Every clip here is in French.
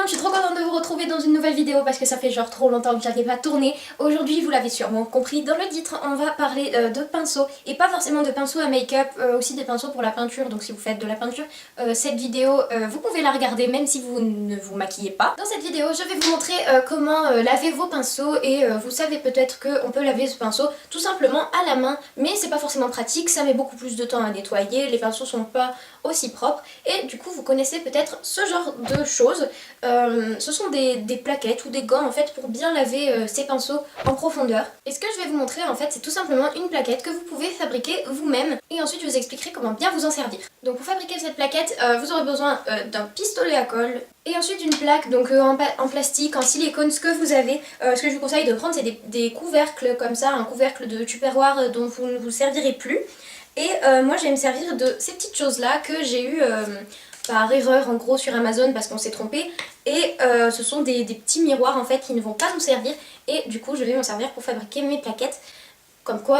monde, je suis trop contente de vous retrouver dans une nouvelle vidéo parce que ça fait genre trop longtemps que j'avais pas tourné. Aujourd'hui, vous l'avez sûrement compris dans le titre, on va parler de pinceaux et pas forcément de pinceaux à make-up, aussi des pinceaux pour la peinture. Donc si vous faites de la peinture, cette vidéo, vous pouvez la regarder même si vous ne vous maquillez pas. Dans cette vidéo, je vais vous montrer comment laver vos pinceaux et vous savez peut-être qu'on peut laver ce pinceau tout simplement à la main, mais c'est pas forcément pratique, ça met beaucoup plus de temps à nettoyer, les pinceaux sont pas aussi propres et du coup vous connaissez peut-être ce genre de choses. Ce sont des plaquettes ou des gants en fait pour bien laver ces pinceaux en profondeur. Et ce que je vais vous montrer en fait c'est tout simplement une plaquette que vous pouvez fabriquer vous-même et ensuite je vous expliquerai comment bien vous en servir. Donc pour fabriquer cette plaquette vous aurez besoin d'un pistolet à colle et ensuite d'une plaque donc en plastique, en silicone, ce que vous avez. Ce que je vous conseille de prendre c'est des couvercles comme ça, un couvercle de tupperware dont vous ne vous servirez plus. Et moi je vais me servir de ces petites choses là que j'ai eu par erreur en gros sur Amazon parce qu'on s'est trompé. Et ce sont des petits miroirs en fait qui ne vont pas nous servir. Et du coup je vais m'en servir pour fabriquer mes plaquettes. Comme quoi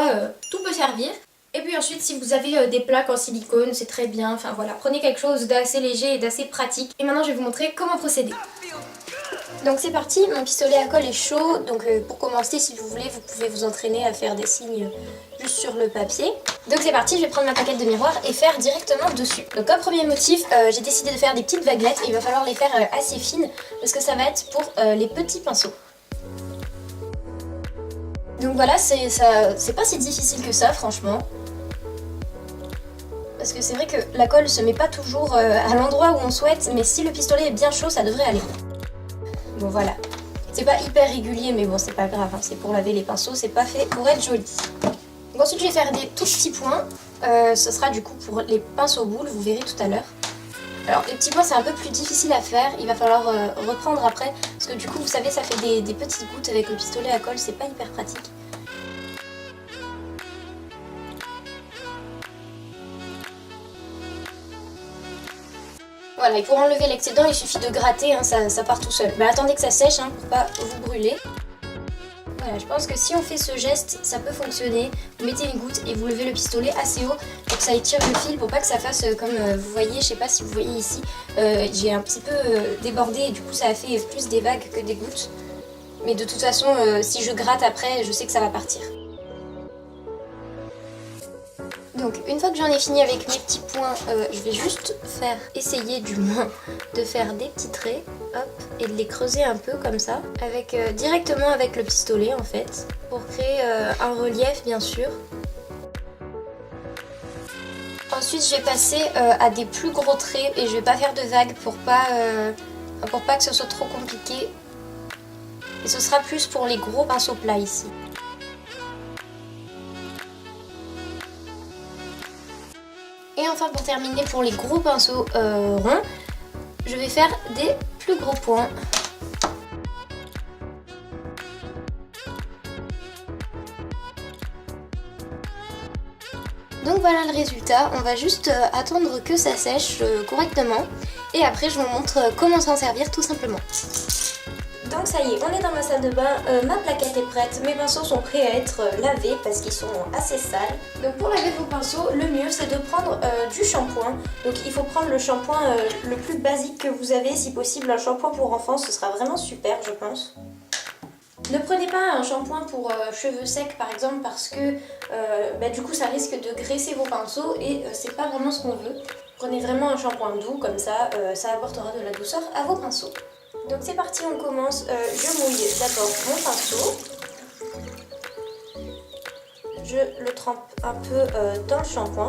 tout peut servir. Et puis ensuite si vous avez des plaques en silicone c'est très bien. Enfin voilà, prenez quelque chose d'assez léger et d'assez pratique. Et maintenant je vais vous montrer comment procéder. Donc c'est parti, mon pistolet à colle est chaud, donc pour commencer si vous voulez vous pouvez vous entraîner à faire des signes juste sur le papier. Donc c'est parti, je vais prendre ma plaquette de miroir et faire directement dessus. Donc comme premier motif, j'ai décidé de faire des petites vaguelettes et il va falloir les faire assez fines parce que ça va être pour les petits pinceaux. Donc voilà, c'est pas si difficile que ça franchement. Parce que c'est vrai que la colle se met pas toujours à l'endroit où on souhaite, mais si le pistolet est bien chaud ça devrait aller. Bon voilà, c'est pas hyper régulier mais bon c'est pas grave, hein. C'est pour laver les pinceaux, c'est pas fait pour être joli. Donc ensuite je vais faire des tout petits points, ce sera du coup pour les pinceaux boules, vous verrez tout à l'heure. Alors les petits points c'est un peu plus difficile à faire, il va falloir reprendre après, parce que du coup vous savez ça fait des petites gouttes avec le pistolet à colle, c'est pas hyper pratique. Voilà, et pour enlever l'excédent, il suffit de gratter, hein, ça part tout seul. Mais attendez que ça sèche hein, pour pas vous brûler. Voilà, je pense que si on fait ce geste, ça peut fonctionner. Vous mettez une goutte et vous levez le pistolet assez haut pour que ça étire le fil, pour pas que ça fasse comme vous voyez, je sais pas si vous voyez ici, j'ai un petit peu débordé et du coup ça a fait plus des vagues que des gouttes. Mais de toute façon, si je gratte après, je sais que ça va partir. Donc une fois que j'en ai fini avec mes petits points, je vais juste essayer du moins de faire des petits traits, hop, et de les creuser un peu comme ça, directement avec le pistolet en fait, pour créer un relief bien sûr. Ensuite je vais passer à des plus gros traits et je vais pas faire de vagues pour pas que ce soit trop compliqué. Et ce sera plus pour les gros pinceaux plats ici. Et enfin pour terminer, pour les gros pinceaux ronds, je vais faire des plus gros points. Donc voilà le résultat, on va juste attendre que ça sèche correctement et après je vous montre comment s'en servir tout simplement. Donc ça y est, on est dans ma salle de bain, ma plaquette est prête, mes pinceaux sont prêts à être lavés parce qu'ils sont assez sales. Donc pour laver vos pinceaux, le mieux c'est de prendre du shampoing. Donc il faut prendre le shampoing le plus basique que vous avez, si possible un shampoing pour enfants, ce sera vraiment super je pense. Ne prenez pas un shampoing pour cheveux secs par exemple parce que du coup ça risque de graisser vos pinceaux et c'est pas vraiment ce qu'on veut. Prenez vraiment un shampoing doux comme ça, ça apportera de la douceur à vos pinceaux. Donc c'est parti, on commence. Je mouille d'abord mon pinceau. Je le trempe un peu dans le shampoing.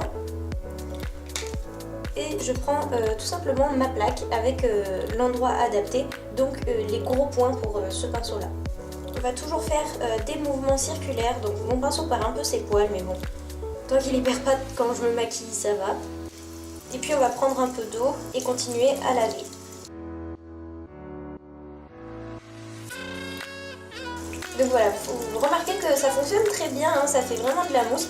Et je prends tout simplement ma plaque avec l'endroit adapté, donc les gros points pour ce pinceau-là. On va toujours faire des mouvements circulaires, donc mon pinceau perd un peu ses poils, mais bon, tant qu'il les perd pas quand je me maquille, ça va. Et puis on va prendre un peu d'eau et continuer à laver. Donc voilà, vous remarquez que ça fonctionne très bien, hein, ça fait vraiment de la mousse.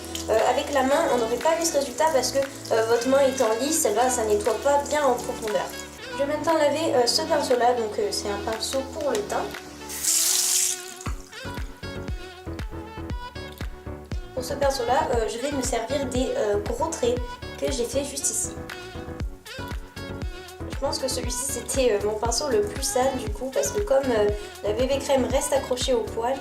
Avec la main, on n'aurait pas vu ce résultat parce que votre main étant lisse, ça nettoie pas bien en profondeur. Je vais maintenant laver ce pinceau-là, donc c'est un pinceau pour le teint. Pour ce pinceau-là, je vais me servir des gros traits que j'ai fait juste ici. Je pense que celui-ci c'était mon pinceau le plus sale du coup, parce que comme la bébé crème reste accrochée au poil,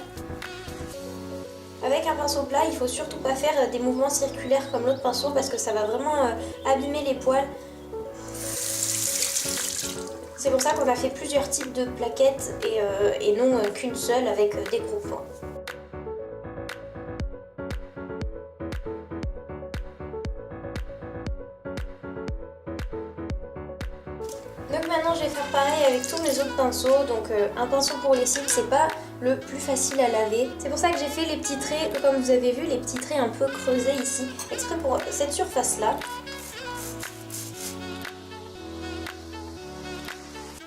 avec un pinceau plat il faut surtout pas faire des mouvements circulaires comme l'autre pinceau parce que ça va vraiment abîmer les poils. C'est pour ça qu'on a fait plusieurs types de plaquettes et non qu'une seule avec des gros points. Donc maintenant je vais faire pareil avec tous mes autres pinceaux. Donc un pinceau pour les cils c'est pas le plus facile à laver. C'est pour ça que j'ai fait les petits traits, comme vous avez vu, les petits traits un peu creusés ici, exprès pour cette surface là.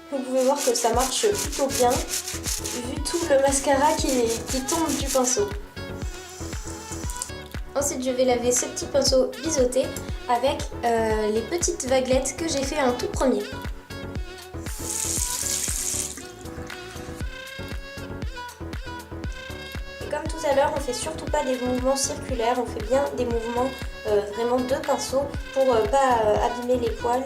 Vous pouvez voir que ça marche plutôt bien, vu tout le mascara qui tombe du pinceau. Ensuite je vais laver ce petit pinceau biseauté avec les petites vaguelettes que j'ai fait en tout premier. Et comme tout à l'heure, on fait surtout pas des mouvements circulaires, on fait bien des mouvements vraiment de pinceau pour pas abîmer les poils.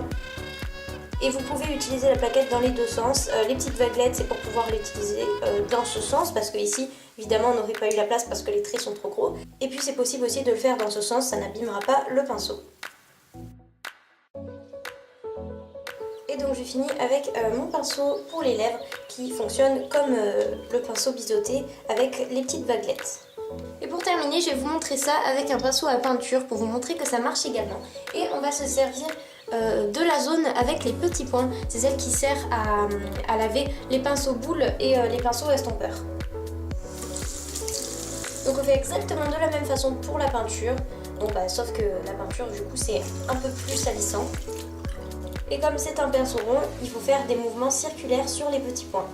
Et vous pouvez utiliser la plaquette dans les deux sens. Les petites vaguelettes, c'est pour pouvoir l'utiliser dans ce sens, parce que ici, évidemment, on n'aurait pas eu la place parce que les traits sont trop gros. Et puis c'est possible aussi de le faire dans ce sens, ça n'abîmera pas le pinceau. Et donc je finis avec mon pinceau pour les lèvres qui fonctionne comme le pinceau biseauté avec les petites vaguelettes. Et pour terminer, je vais vous montrer ça avec un pinceau à peinture pour vous montrer que ça marche également. Et on va se servir de la zone avec les petits points. C'est celle qui sert à laver les pinceaux boules et les pinceaux estompeurs. Donc on fait exactement de la même façon pour la peinture. Donc sauf que la peinture du coup c'est un peu plus salissant. Et comme c'est un pinceau rond, il faut faire des mouvements circulaires sur les petits points.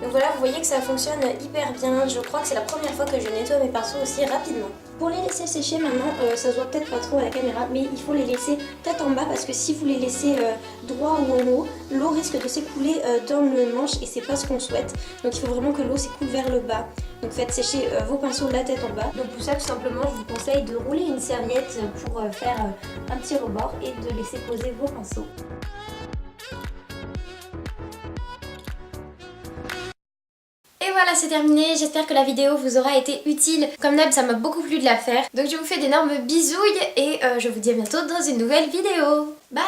Donc voilà, vous voyez que ça fonctionne hyper bien. Je crois que c'est la première fois que je nettoie mes pinceaux aussi rapidement. Pour les laisser sécher maintenant, ça se voit peut-être pas trop à la caméra, mais il faut les laisser tête en bas parce que si vous les laissez droit ou en haut, l'eau risque de s'écouler dans le manche et c'est pas ce qu'on souhaite. Donc il faut vraiment que l'eau s'écoule vers le bas. Donc faites sécher vos pinceaux la tête en bas. Donc pour ça tout simplement je vous conseille de rouler une serviette pour faire un petit rebord et de laisser poser vos pinceaux. Et voilà, c'est terminé, j'espère que la vidéo vous aura été utile. Comme d'hab, ça m'a beaucoup plu de la faire. Donc je vous fais d'énormes bisouilles et je vous dis à bientôt dans une nouvelle vidéo. Bye!